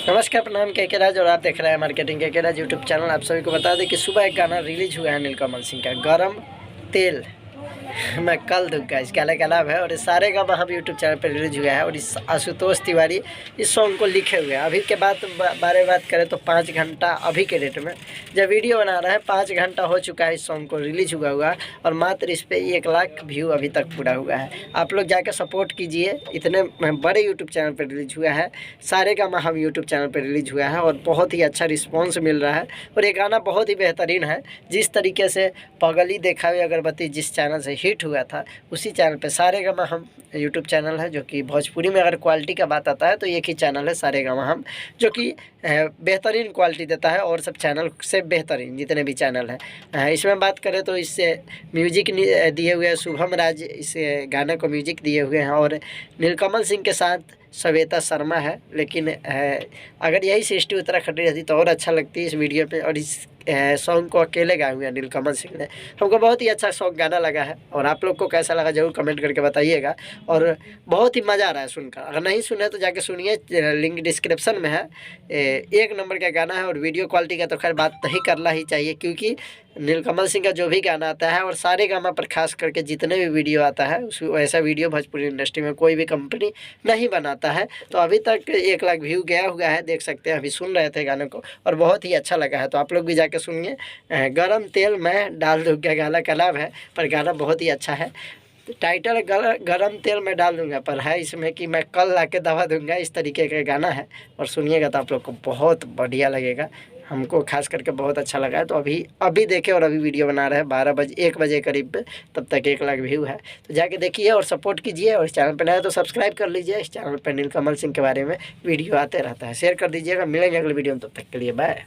नमस्कार, प्रणाम के राज और आप देख रहे हैं मार्केटिंग के राज यूट्यूब चैनल। आप सभी को बता दें कि सुबह एक गाना रिलीज हुआ है नीलकमल सिंह का, गरम तेल मैं कल दूंगा। इस गाने का नाम है और इस सारे गाना हम यूट्यूब चैनल पर रिलीज हुआ है और इस आशुतोष तिवारी इस सॉन्ग को लिखे हुए हैं। अभी के बारे बात करें तो 5 घंटा अभी के डेट में जब वीडियो बना रहा है 5 घंटा हो चुका है इस सॉन्ग को रिलीज हुआ और मात्र इस पर 1 लाख व्यू अभी तक पूरा हुआ है। आप लोग जाकर सपोर्ट कीजिए। इतने बड़े यूट्यूब चैनल पर रिलीज हुआ है, सारे गाना हम यूट्यूब चैनल पर रिलीज हुआ है और बहुत ही अच्छा रिस्पॉन्स मिल रहा है और ये गाना बहुत ही बेहतरीन है। जिस तरीके से पगली देखा हुई अगरबत्ती जिस चैनल से हिट हुआ था उसी चैनल पे सारे गामा हम यूट्यूब चैनल है जो कि भोजपुरी में अगर क्वालिटी का बात आता है तो एक ही चैनल है सारे गामा हम, जो कि बेहतरीन क्वालिटी देता है और सब चैनल से बेहतरीन जितने भी चैनल हैं। इसमें बात करें तो इससे म्यूजिक दिए हुए हैं शुभम राज, इस गाने को म्यूजिक दिए हुए हैं और नीलकमल सिंह के साथ श्वेता शर्मा है। लेकिन अगर यही सृष्टि उत्तराखंडी रहती तो और अच्छा लगती इस वीडियो पे। और इस सॉन्ग को अकेले गाए हुए हैं नीलकमल सिंह ने। हमको बहुत ही अच्छा सॉन्ग गाना लगा है और आप लोग को कैसा लगा ज़रूर कमेंट करके बताइएगा। और बहुत ही मज़ा आ रहा है सुनकर। अगर नहीं सुने तो जाके सुनिए, लिंक डिस्क्रिप्शन में है। एक नंबर का गाना है और वीडियो क्वालिटी का तो खैर बात नहीं करना ही चाहिए, क्योंकि नीलकमल सिंह का जो भी गाना आता है और सारे गाना पर खास करके जितने भी वीडियो आता है उस वैसा वीडियो भोजपुरी इंडस्ट्री में कोई भी कंपनी नहीं बनाता है। तो अभी तक 1 लाख व्यू गया हुआ है, देख सकते हैं। अभी सुन रहे थे गाने को और बहुत ही अच्छा लगा है, तो आप लोग भी जाके सुनिए। गरम तेल मैं डाल दूँगा गाना का नाम है, पर गाना बहुत ही अच्छा है। टाइटल गरम तेल मैं डाल दूंगा, पर है इसमें कि मैं कल ला के दवा दूंगा, इस तरीके का गाना है। और सुनिएगा तो आप लोग को बहुत बढ़िया लगेगा। हमको खास करके बहुत अच्छा लगा है। तो अभी देखे और अभी वीडियो बना रहे हैं 1 बजे करीब पे, तब तक 1 लाख व्यू है। तो जाके देखिए और सपोर्ट कीजिए। और इस चैनल पर नया तो सब्सक्राइब कर लीजिए। इस चैनल पर नीलकमल सिंह के बारे में वीडियो आते रहता है। शेयर कर दीजिएगा। मिलेंगे अगले वीडियो में, तब तक के लिए बाय।